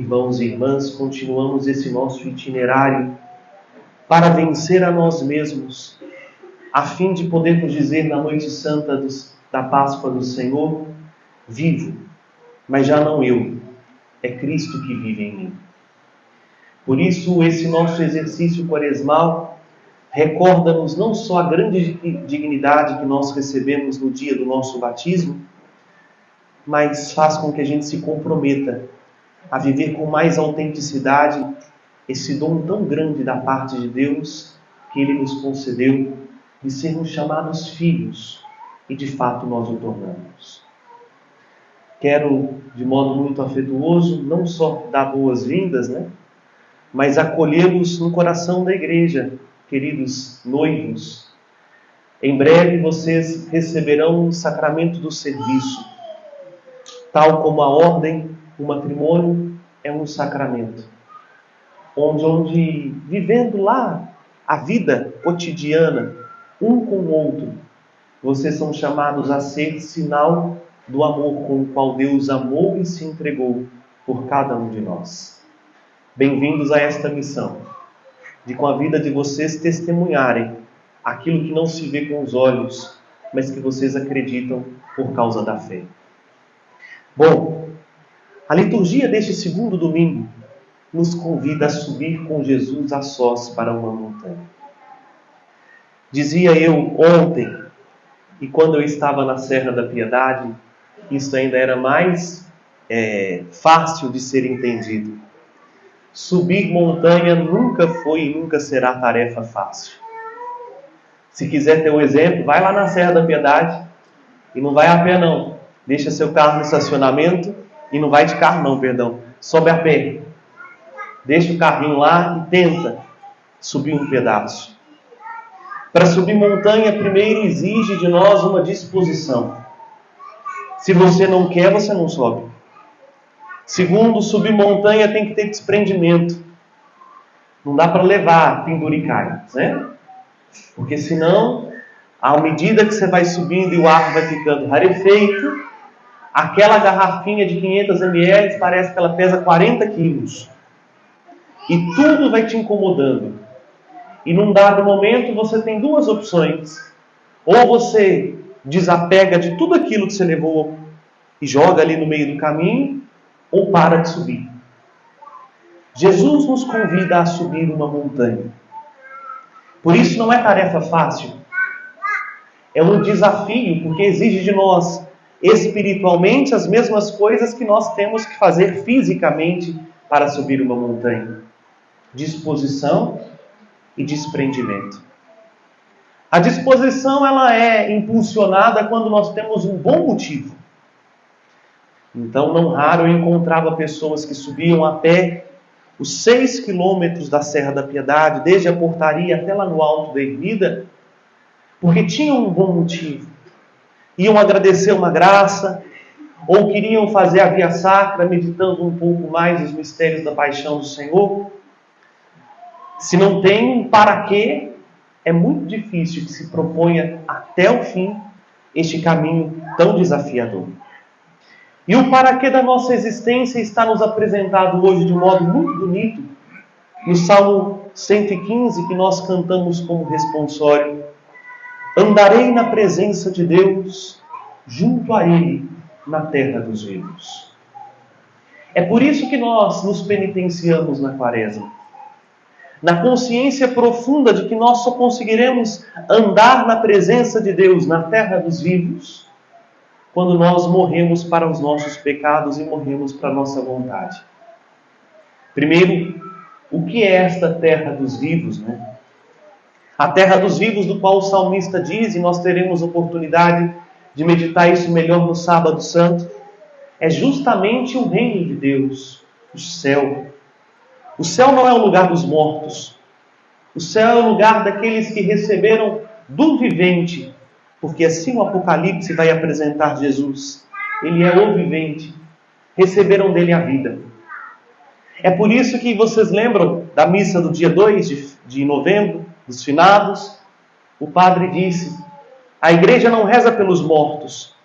irmãos e irmãs, continuamos esse nosso itinerário para vencer a nós mesmos, a fim de podermos dizer na noite santa da Páscoa do Senhor: vivo, mas já não eu, é Cristo que vive em mim. Por isso, esse nosso exercício quaresmal recorda-nos não só a grande dignidade que nós recebemos no dia do nosso batismo, mas faz com que a gente se comprometa a viver com mais autenticidade esse dom tão grande da parte de Deus que Ele nos concedeu de sermos chamados filhos, e de fato nós o tornamos. Quero, de modo muito afetuoso, não só dar boas-vindas, mas acolhê-los no coração da igreja, queridos noivos. Em breve vocês receberão o sacramento do serviço. Tal como a ordem, o matrimônio é um sacramento, onde vivendo lá a vida cotidiana, um com o outro, vocês são chamados a ser sinal do amor com o qual Deus amou e se entregou por cada um de nós. Bem-vindos a esta missão, de com a vida de vocês testemunharem aquilo que não se vê com os olhos, mas que vocês acreditam por causa da fé. Bom, a liturgia deste segundo domingo nos convida a subir com Jesus a sós para uma montanha. Dizia eu ontem, e quando eu estava na Serra da Piedade, isso ainda era mais fácil de ser entendido. Subir montanha nunca foi e nunca será tarefa fácil. Se quiser ter um exemplo, vai lá na Serra da Piedade e não vai a pé não. Deixa seu carro no estacionamento e não vai de carro não, perdão. Sobe a pé. Deixa o carrinho lá e tenta subir um pedaço. Para subir montanha, primeiro exige de nós uma disposição. Se você não quer, você não sobe. Segundo, subir montanha tem que ter desprendimento. Não dá para levar penduricalho, Porque senão, à medida que você vai subindo e o ar vai ficando rarefeito, aquela garrafinha de 500 ml parece que ela pesa 40 quilos. E tudo vai te incomodando. E num dado momento você tem duas opções. Ou você desapega de tudo aquilo que você levou e joga ali no meio do caminho, ou para de subir. Jesus nos convida a subir uma montanha. Por isso não é tarefa fácil. É um desafio, porque exige de nós espiritualmente as mesmas coisas que nós temos que fazer fisicamente para subir uma montanha: disposição e desprendimento. A disposição ela é impulsionada quando nós temos um bom motivo. Então, não raro eu encontrava pessoas que subiam a pé os 6 quilômetros da Serra da Piedade, desde a portaria até lá no alto da ermida, porque tinham um bom motivo. Iam agradecer uma graça, ou queriam fazer a via sacra, meditando um pouco mais os mistérios da paixão do Senhor. Se não tem um para quê, é muito difícil que se proponha até o fim este caminho tão desafiador. E o para quê da nossa existência está nos apresentado hoje de um modo muito bonito, no Salmo 115, que nós cantamos como responsório: andarei na presença de Deus, junto a Ele, na terra dos vivos. É por isso que nós nos penitenciamos na Quaresma, na consciência profunda de que nós só conseguiremos andar na presença de Deus, na terra dos vivos, quando nós morremos para os nossos pecados e morremos para a nossa vontade. Primeiro, o que é esta terra dos vivos, A terra dos vivos, do qual o salmista diz, e nós teremos oportunidade de meditar isso melhor no Sábado Santo, é justamente o reino de Deus, o céu. O céu não é o lugar dos mortos. O céu é o lugar daqueles que receberam do vivente, porque assim o Apocalipse vai apresentar Jesus. Ele é o vivente. Receberam dele a vida. É por isso que vocês lembram da missa do dia 2 de novembro, dos finados? O padre disse: a igreja não reza pelos mortos,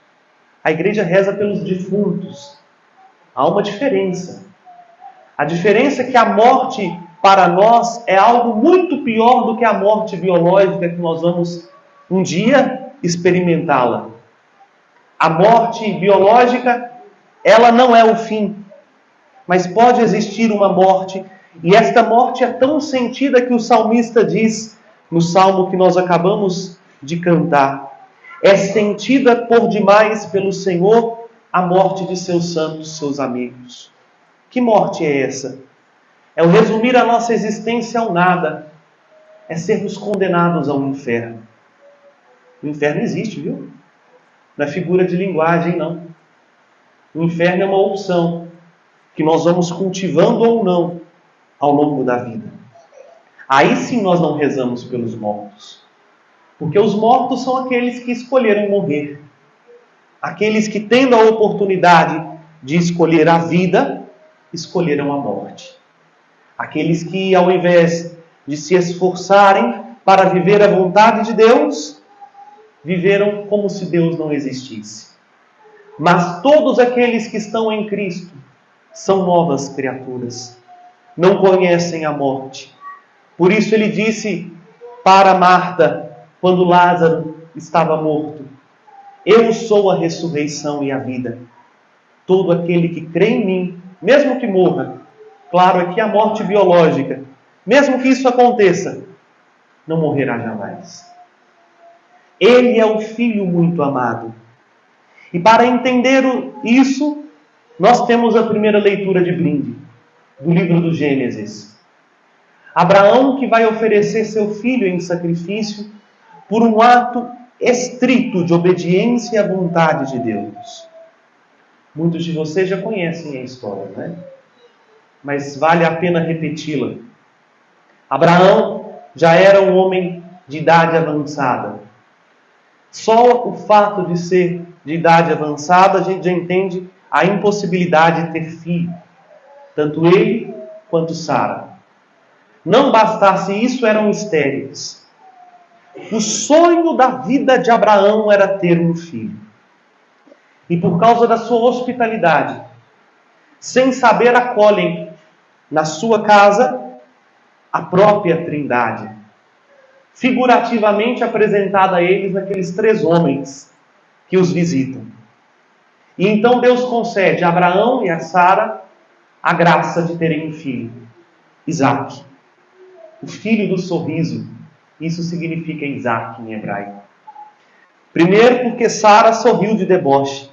a igreja reza pelos defuntos. Há uma diferença. A diferença é que a morte para nós é algo muito pior do que a morte biológica que nós vamos um dia experimentá-la. A morte biológica, ela não é o fim, mas pode existir uma morte, e esta morte é tão sentida que o salmista diz no salmo que nós acabamos de cantar: é sentida por demais pelo Senhor a morte de seus santos, seus amigos. Que morte é essa? É o resumir a nossa existência ao nada. É sermos condenados ao inferno. O inferno existe, viu? Não é figura de linguagem, não. O inferno é uma opção que nós vamos cultivando ou não ao longo da vida. Aí sim nós não rezamos pelos mortos. Porque os mortos são aqueles que escolheram morrer. Aqueles que, tendo a oportunidade de escolher a vida, escolheram a morte. Aqueles que, ao invés de se esforçarem para viver a vontade de Deus, viveram como se Deus não existisse. Mas todos aqueles que estão em Cristo são novas criaturas. Não conhecem a morte. Por isso ele disse para Marta, quando Lázaro estava morto: eu sou a ressurreição e a vida. Todo aquele que crê em mim, mesmo que morra, claro, aqui a morte biológica, mesmo que isso aconteça, não morrerá jamais. Ele é o Filho muito amado. E para entender isso, nós temos a primeira leitura de brinde, do livro do Gênesis. Abraão que vai oferecer seu filho em sacrifício por um ato estrito de obediência à vontade de Deus. Muitos de vocês já conhecem a história, né? Mas vale a pena repeti-la. Abraão já era um homem de idade avançada. Só o fato de ser de idade avançada, a gente já entende a impossibilidade de ter filho. Tanto ele quanto Sara. Não bastasse isso, eram estéreis. O sonho da vida de Abraão era ter um filho. E por causa da sua hospitalidade, sem saber, acolhem na sua casa a própria Trindade, figurativamente apresentada a eles naqueles 3 homens que os visitam. E então Deus concede a Abraão e a Sara a graça de terem um filho, Isaque, o filho do sorriso. Isso significa Isaque em hebraico. Primeiro porque Sara sorriu de deboche,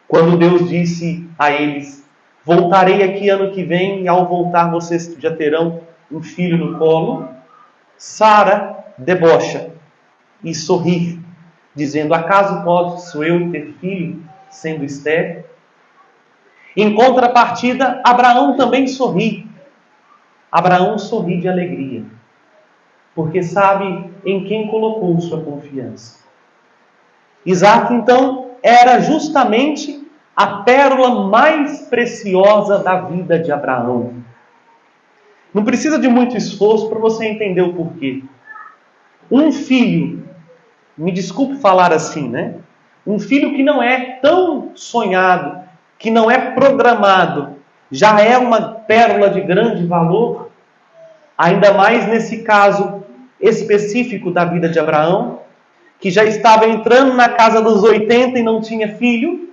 quando Deus disse a eles: voltarei aqui ano que vem, e ao voltar vocês já terão um filho no colo. Sara debocha e sorri, dizendo: acaso posso eu ter filho sendo estéril? Em contrapartida, Abraão também sorri. Abraão sorri de alegria, porque sabe em quem colocou sua confiança. Isaque, então, era justamente a pérola mais preciosa da vida de Abraão. Não precisa de muito esforço para você entender o porquê. Um filho, me desculpe falar assim, né? Um filho que não é tão sonhado, que não é programado, já é uma pérola de grande valor, ainda mais nesse caso específico da vida de Abraão, que já estava entrando na casa dos 80 e não tinha filho,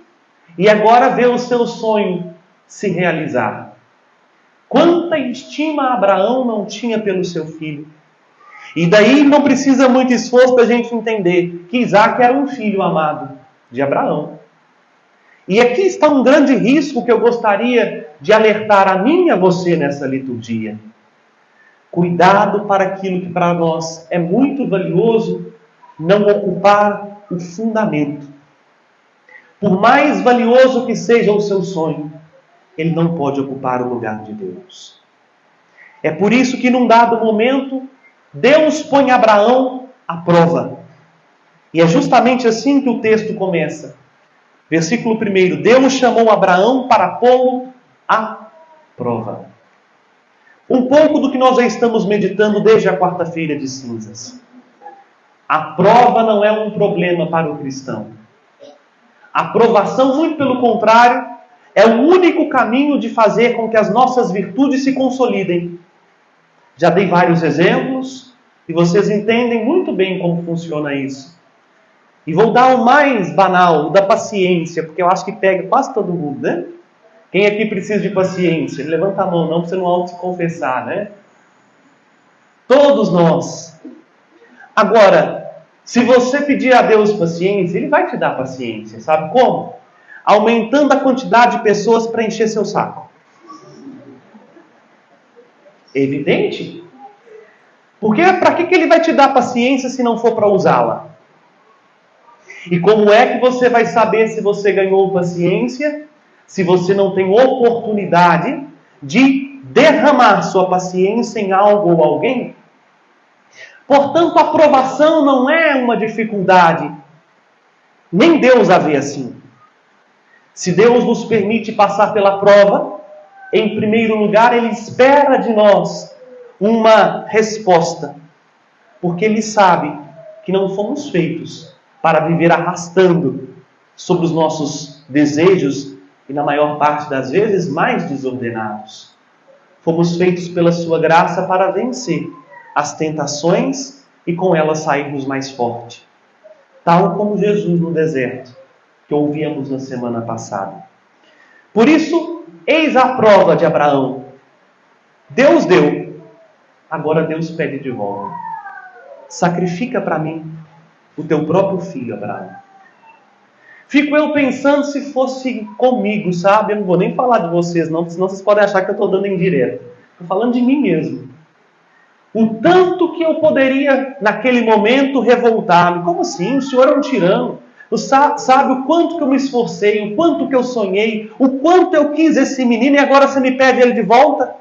e agora vê o seu sonho se realizar. Quanta estima Abraão não tinha pelo seu filho. E daí não precisa muito esforço para a gente entender que Isaque era um filho amado de Abraão. E aqui está um grande risco que eu gostaria de alertar a mim e a você nessa liturgia. Cuidado para aquilo que para nós é muito valioso não ocupar o fundamento. Por mais valioso que seja o seu sonho, ele não pode ocupar o lugar de Deus. É por isso que num dado momento, Deus põe Abraão à prova. E é justamente assim que o texto começa. Versículo 1. Deus chamou Abraão para pô-lo à prova. Um pouco do que nós já estamos meditando desde a quarta-feira de cinzas. A prova não é um problema para o cristão. A provação, muito pelo contrário, É o único caminho de fazer com que as nossas virtudes se consolidem. Já dei vários exemplos e vocês entendem muito bem como funciona isso. E vou dar o mais banal, o da paciência, porque eu acho que pega quase todo mundo, né? Quem aqui precisa de paciência? Levanta a mão, não, para você não auto-confessar, né? Todos nós. Agora, se você pedir a Deus paciência, Ele vai te dar paciência. Sabe como? Aumentando a quantidade de pessoas para encher seu saco. Evidente. Porque para que Ele vai te dar paciência se não for para usá-la? E como é que você vai saber se você ganhou paciência, se você não tem oportunidade de derramar sua paciência em algo ou alguém? Portanto, a aprovação não é uma dificuldade. Nem Deus a vê assim. Se Deus nos permite passar pela prova, em primeiro lugar, Ele espera de nós uma resposta. Porque Ele sabe que não fomos feitos para viver arrastando sobre os nossos desejos e, na maior parte das vezes, mais desordenados. Fomos feitos pela Sua graça para vencer as tentações e com elas sairmos mais forte. Tal como Jesus no deserto, que ouvíamos na semana passada. Por isso, eis a prova de Abraão. Deus deu, agora Deus pede de volta. Sacrifica para mim o teu próprio filho, Abraão. Fico eu pensando se fosse comigo, sabe? Eu não vou nem falar de vocês não, senão vocês podem achar que eu estou dando indireta. Estou falando de mim mesmo. O tanto que eu poderia, naquele momento, revoltar-me. Como assim? O Senhor é um tirano. Sabe o quanto que eu me esforcei, o quanto que eu sonhei, o quanto eu quis esse menino e agora você me pede ele de volta?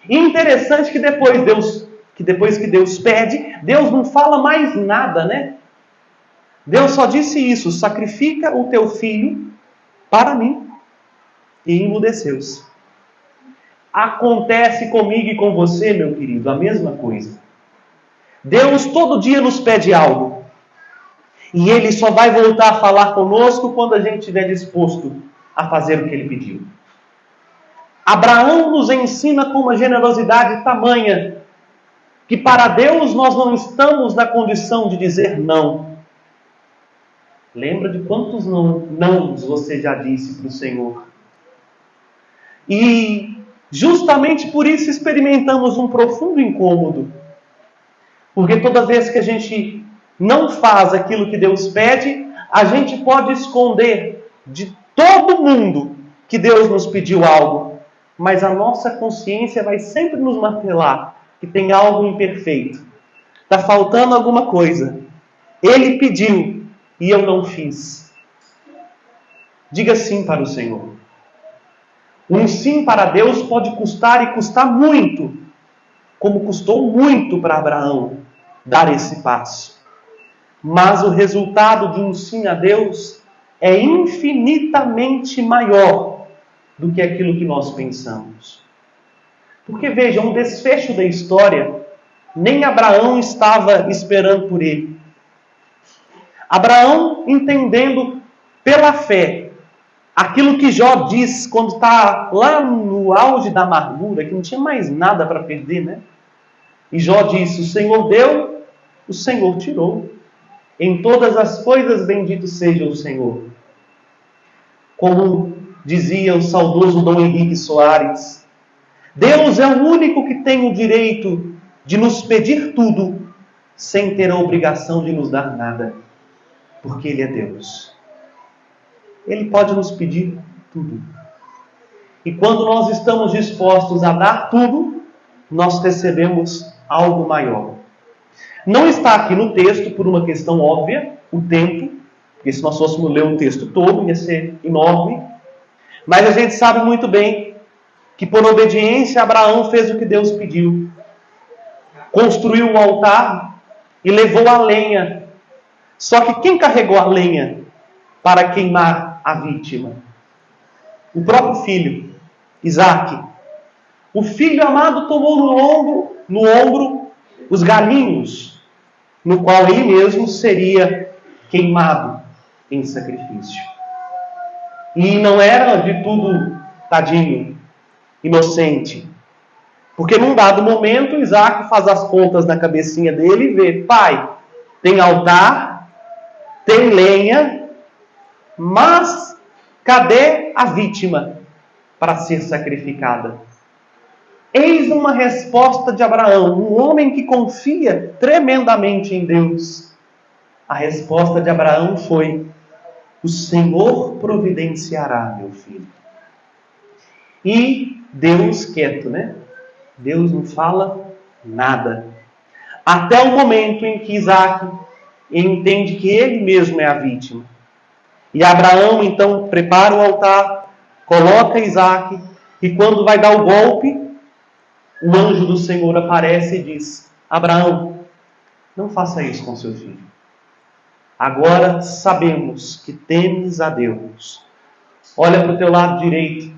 E interessante que depois que Deus pede, Deus não fala mais nada, né? Deus só disse isso: sacrifica o teu filho para mim. E emudeceu-se. Acontece comigo e com você, meu querido, a mesma coisa. Deus todo dia nos pede algo. E Ele só vai voltar a falar conosco quando a gente estiver disposto a fazer o que Ele pediu. Abraão nos ensina com uma generosidade tamanha que para Deus nós não estamos na condição de dizer não. Lembra de quantos nãos você já disse para o Senhor? E justamente por isso experimentamos um profundo incômodo. Porque toda vez que a gente não faz aquilo que Deus pede, a gente pode esconder de todo mundo que Deus nos pediu algo. Mas a nossa consciência vai sempre nos martelar que tem algo imperfeito. Está faltando alguma coisa. Ele pediu e eu não fiz. Diga sim para o Senhor. Um sim para Deus pode custar e custar muito, como custou muito para Abraão dar esse passo. Mas o resultado de um sim a Deus é infinitamente maior do que aquilo que nós pensamos. Porque veja, um desfecho da história, nem Abraão estava esperando por ele. Abraão, entendendo pela fé aquilo que Jó diz quando está lá no auge da amargura, que não tinha mais nada para perder, né? E Jó disse: o Senhor deu, o Senhor tirou. Em todas as coisas bendito seja o Senhor. Como dizia o saudoso Dom Henrique Soares, Deus é o único que tem o direito de nos pedir tudo, sem ter a obrigação de nos dar nada, porque Ele é Deus. Ele pode nos pedir tudo. E quando nós estamos dispostos a dar tudo, nós recebemos algo maior. Não está aqui no texto por uma questão óbvia, o tempo, porque se nós fôssemos ler o texto todo ia ser enorme. Mas a gente sabe muito bem que por obediência Abraão fez o que Deus pediu. Construiu o altar e levou a lenha. Só que quem carregou a lenha para queimar a vítima? O próprio filho, Isaque. O filho amado tomou no ombro os galinhos, no qual ele mesmo seria queimado em sacrifício. E não era de tudo tadinho, inocente. Porque num dado momento, Isaac faz as contas na cabecinha dele e vê: pai, tem altar, tem lenha, mas cadê a vítima para ser sacrificada? Eis uma resposta de Abraão, um homem que confia tremendamente em Deus. A resposta de Abraão foi: o Senhor providenciará, meu filho. E Deus quieto, né? Deus não fala nada. Até o momento em que Isaac entende que ele mesmo é a vítima. E Abraão então prepara o altar, coloca Isaac, e quando vai dar o golpe, o anjo do Senhor aparece e diz: Abraão, não faça isso com seu filho. Agora sabemos que temes a Deus. Olha para o teu lado direito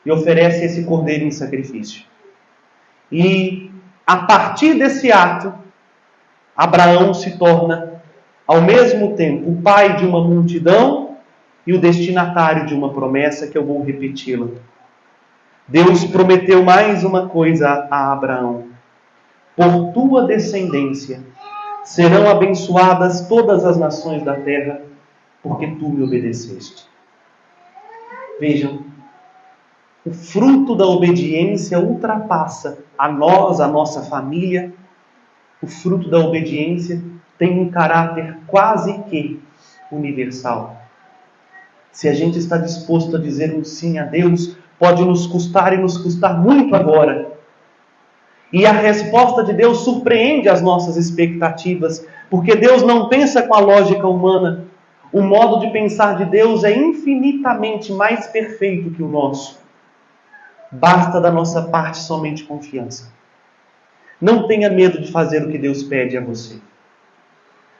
e oferece esse cordeiro em sacrifício. E a partir desse ato, Abraão se torna ao mesmo tempo o pai de uma multidão e o destinatário de uma promessa que eu vou repeti-la. Deus prometeu mais uma coisa a Abraão: por tua descendência serão abençoadas todas as nações da terra, porque tu me obedeceste. Vejam, o fruto da obediência ultrapassa a nós, a nossa família. O fruto da obediência tem um caráter quase que universal. Se a gente está disposto a dizer um sim a Deus, pode nos custar e nos custar muito agora. E a resposta de Deus surpreende as nossas expectativas, porque Deus não pensa com a lógica humana. O modo de pensar de Deus é infinitamente mais perfeito que o nosso. Basta da nossa parte somente confiança. Não tenha medo de fazer o que Deus pede a você.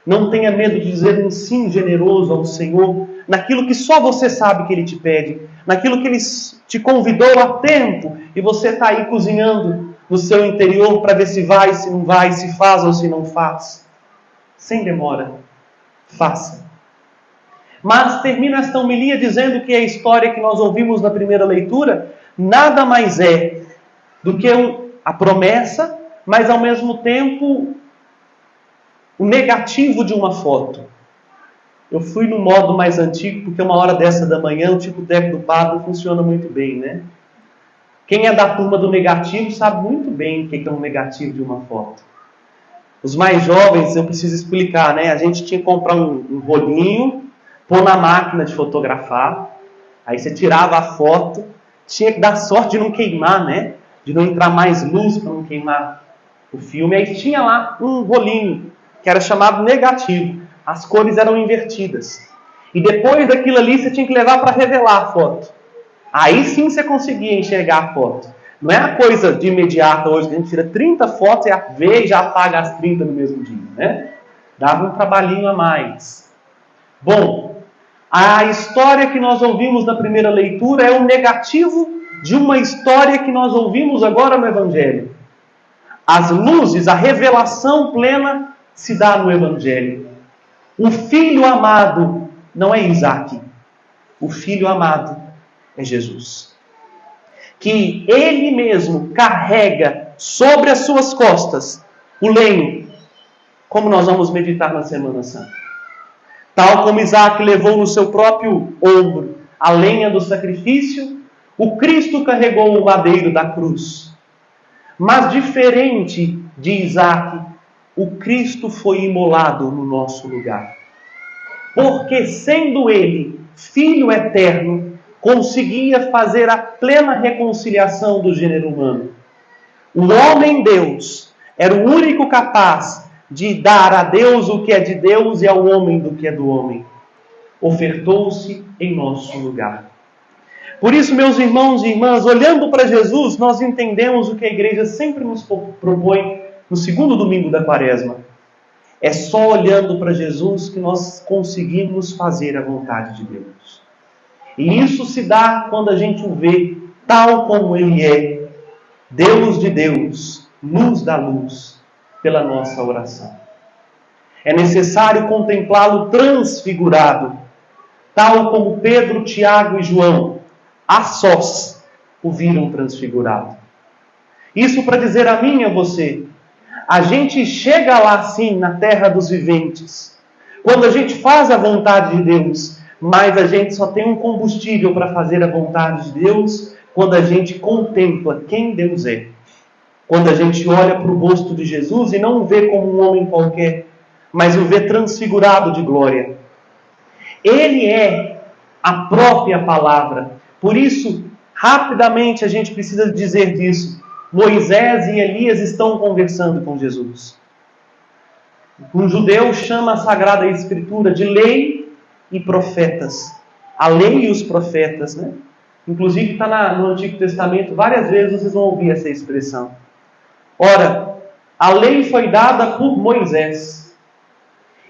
Não tenha medo de dizer um sim generoso ao Senhor, naquilo que só você sabe que Ele te pede, naquilo que Ele te convidou a tempo, e você está aí cozinhando no seu interior para ver se vai, se não vai, se faz ou se não faz. Sem demora, faça. Mas termina esta homilia dizendo que a história que nós ouvimos na primeira leitura nada mais é do que a promessa, mas ao mesmo tempo o negativo de uma foto. Eu fui no modo mais antigo, porque uma hora dessa da manhã o tico-teco do padre funciona muito bem, né? Quem é da turma do negativo sabe muito bem o que é um negativo de uma foto. Os mais jovens, eu preciso explicar, né? A gente tinha que comprar um rolinho, pôr na máquina de fotografar, aí você tirava a foto, tinha que dar sorte de não queimar, né? De não entrar mais luz para não queimar o filme. Aí tinha lá um rolinho, que era chamado negativo. As cores eram invertidas. E depois daquilo ali, você tinha que levar para revelar a foto. Aí sim você conseguia enxergar a foto. Não é a coisa de imediata hoje, que a gente tira 30 fotos e vê e já apaga as 30 no mesmo dia, né? Dava um trabalhinho a mais. Bom, a história que nós ouvimos na primeira leitura é o negativo de uma história que nós ouvimos agora no Evangelho. As luzes, a revelação plena se dá no Evangelho. O filho amado não é Isaac. O filho amado é Jesus. Que ele mesmo carrega sobre as suas costas o lenho, como nós vamos meditar na Semana Santa. Tal como Isaac levou no seu próprio ombro a lenha do sacrifício, o Cristo carregou o madeiro da cruz. Mas diferente de Isaac, o Cristo foi imolado no nosso lugar. Porque sendo ele Filho eterno, conseguia fazer a plena reconciliação do gênero humano. O homem-Deus era o único capaz de dar a Deus o que é de Deus e ao homem do que é do homem. Ofertou-se em nosso lugar. Por isso, meus irmãos e irmãs, olhando para Jesus, nós entendemos o que a igreja sempre nos propõe no segundo domingo da Quaresma. É só olhando para Jesus que nós conseguimos fazer a vontade de Deus. E isso se dá quando a gente o vê tal como Ele é, Deus de Deus, luz da luz, pela nossa oração. É necessário contemplá-lo transfigurado, tal como Pedro, Tiago e João, a sós, o viram transfigurado. Isso para dizer a mim e a você, a gente chega lá sim, na terra dos viventes, quando a gente faz a vontade de Deus, mas a gente só tem um combustível para fazer a vontade de Deus quando a gente contempla quem Deus é. Quando a gente olha para o rosto de Jesus e não o vê como um homem qualquer, mas o vê transfigurado de glória. Ele é a própria palavra. Por isso, rapidamente a gente precisa dizer disso. Moisés e Elias estão conversando com Jesus. Um judeu chama a Sagrada Escritura de lei e profetas. A lei e os profetas, né? Inclusive está no Antigo Testamento, várias vezes vocês vão ouvir essa expressão. Ora, a lei foi dada por Moisés.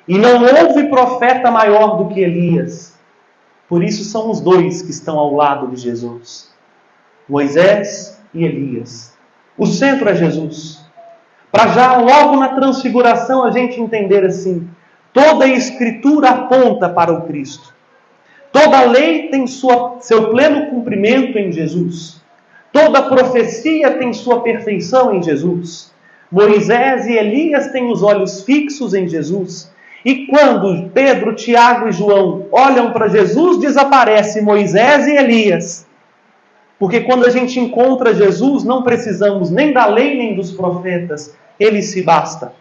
E não houve profeta maior do que Elias. Por isso são os dois que estão ao lado de Jesus. Moisés e Elias. O centro é Jesus. Para já logo na transfiguração a gente entender assim. Toda a Escritura aponta para o Cristo. Toda a lei tem seu pleno cumprimento em Jesus. Toda profecia tem sua perfeição em Jesus. Moisés e Elias têm os olhos fixos em Jesus. E quando Pedro, Tiago e João olham para Jesus, desaparece Moisés e Elias. Porque quando a gente encontra Jesus, não precisamos nem da lei nem dos profetas. Ele se basta.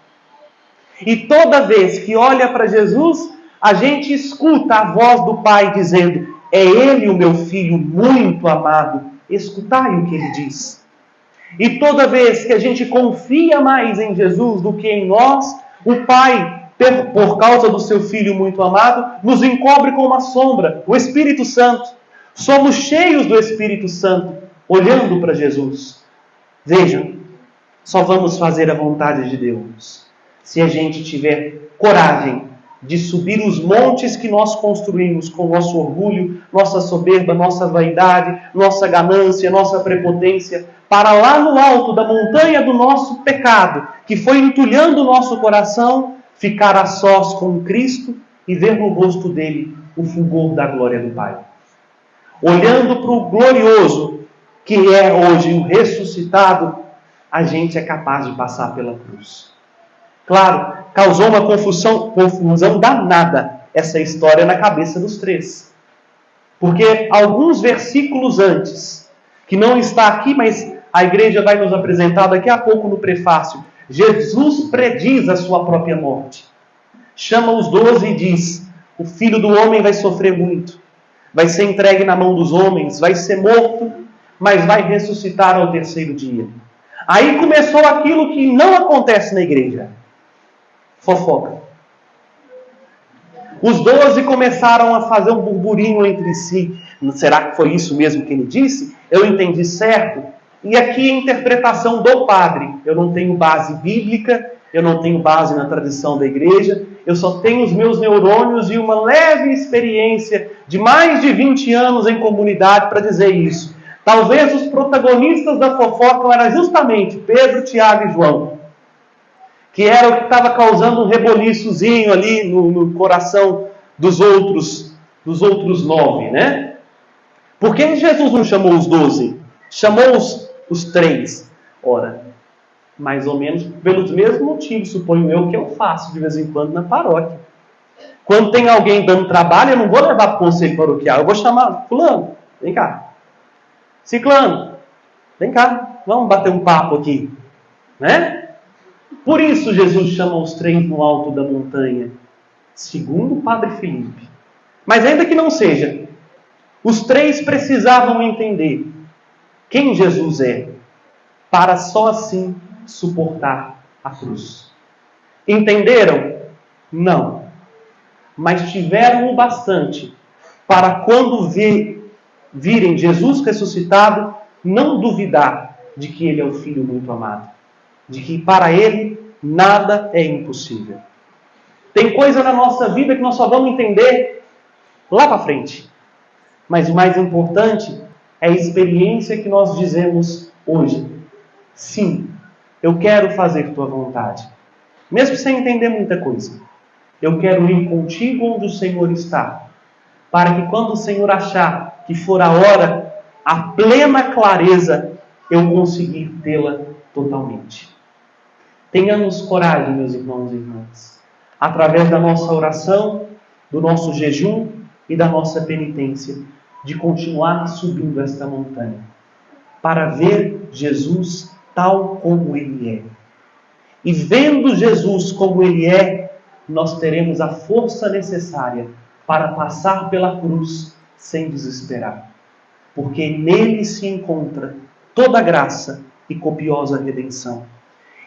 E toda vez que olha para Jesus, a gente escuta a voz do Pai dizendo: é Ele o meu Filho muito amado. Escutai o que Ele diz. E toda vez que a gente confia mais em Jesus do que em nós, o Pai, por causa do seu Filho muito amado, nos encobre com uma sombra, o Espírito Santo. Somos cheios do Espírito Santo, olhando para Jesus. Vejam, só vamos fazer a vontade de Deus se a gente tiver coragem de subir os montes que nós construímos com nosso orgulho, nossa soberba, nossa vaidade, nossa ganância, nossa prepotência, para lá no alto da montanha do nosso pecado, que foi entulhando o nosso coração, ficar a sós com Cristo e ver no rosto dele o fulgor da glória do Pai. Olhando para o glorioso, que é hoje o ressuscitado, a gente é capaz de passar pela cruz. Claro, causou uma confusão danada essa história na cabeça dos três. Porque alguns versículos antes, que não está aqui, mas a igreja vai nos apresentar daqui a pouco no prefácio, Jesus prediz a sua própria morte. Chama os 12 e diz: o Filho do Homem vai sofrer muito, vai ser entregue na mão dos homens, vai ser morto, mas vai ressuscitar ao terceiro dia. Aí começou aquilo que não acontece na igreja. Fofoca. Os 12 começaram a fazer um burburinho entre si. Será que foi isso mesmo que ele disse? Eu entendi certo? E aqui a interpretação do padre. Eu não tenho base bíblica, eu não tenho base na tradição da igreja, eu só tenho os meus neurônios e uma leve experiência de mais de 20 anos em comunidade para dizer isso. Talvez os protagonistas da fofoca eram justamente Pedro, Tiago e João, que era o que estava causando um reboliçozinho ali no coração dos outros 9, né? Por que Jesus não chamou os 12? Chamou os 3. Ora, mais ou menos pelos mesmos motivos, suponho eu, que eu faço de vez em quando na paróquia. Quando tem alguém dando trabalho, eu não vou levar para o conselho paroquial, eu vou chamar: fulano, vem cá. Ciclano, vem cá, vamos bater um papo aqui, né? Por isso Jesus chama os 3 no alto da montanha, segundo o Padre Filipe. Mas ainda que não seja, os 3 precisavam entender quem Jesus é, para só assim suportar a cruz. Entenderam? Não. Mas tiveram o bastante para, quando virem Jesus ressuscitado, não duvidar de que Ele é o Filho muito amado. De que para Ele nada é impossível. Tem coisa na nossa vida que nós só vamos entender lá para frente. Mas o mais importante é a experiência que nós dizemos hoje. Sim, eu quero fazer tua vontade. Mesmo sem entender muita coisa. Eu quero ir contigo onde o Senhor está. para que quando o Senhor achar que for a hora, a plena clareza, eu conseguir tê-la totalmente. Tenhamos coragem, meus irmãos e irmãs, através da nossa oração, do nosso jejum e da nossa penitência, de continuar subindo esta montanha, para ver Jesus tal como Ele é. E vendo Jesus como Ele é, nós teremos a força necessária para passar pela cruz sem desesperar. Porque nele se encontra toda graça e copiosa redenção.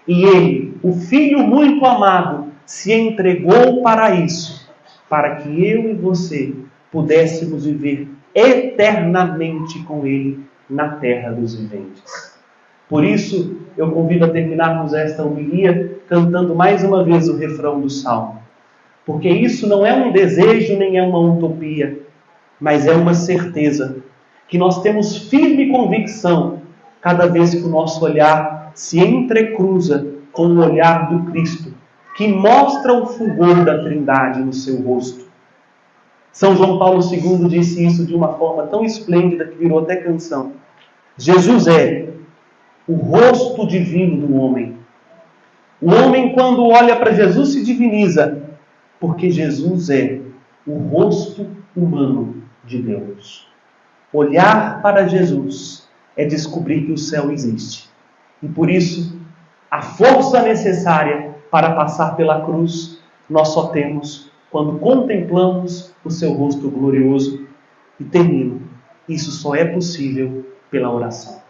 E Ele, o Filho muito amado, se entregou para isso, para que eu e você pudéssemos viver eternamente com Ele na terra dos viventes. Por isso, eu convido a terminarmos esta homilia cantando mais uma vez o refrão do Salmo. Porque isso não é um desejo nem é uma utopia, mas é uma certeza que nós temos firme convicção cada vez que o nosso olhar se entrecruza com o olhar do Cristo, que mostra o fulgor da Trindade no seu rosto. São João Paulo II disse isso de uma forma tão esplêndida que virou até canção. Jesus é o rosto divino do homem. O homem, quando olha para Jesus, se diviniza, porque Jesus é o rosto humano de Deus. Olhar para Jesus é descobrir que o céu existe. E por isso, a força necessária para passar pela cruz, nós só temos quando contemplamos o seu rosto glorioso. E termino. Isso só é possível pela oração.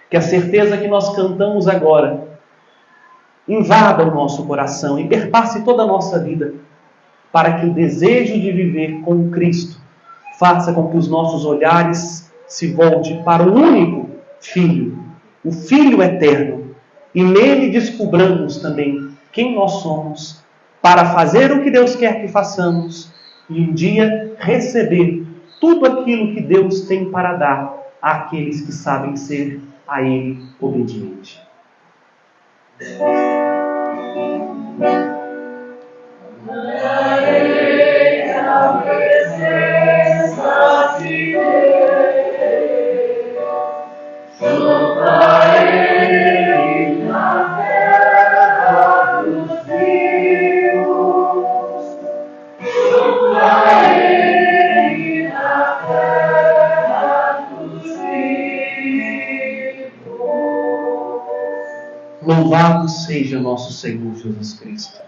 Que a certeza que nós cantamos agora invada o nosso coração e perpasse toda a nossa vida, para que o desejo de viver com Cristo faça com que os nossos olhares se voltem para o único Filho, o Filho eterno, e nele descubramos também quem nós somos, para fazer o que Deus quer que façamos e um dia receber tudo aquilo que Deus tem para dar àqueles que sabem ser a Ele obediente. Louvado seja nosso Senhor Jesus Cristo.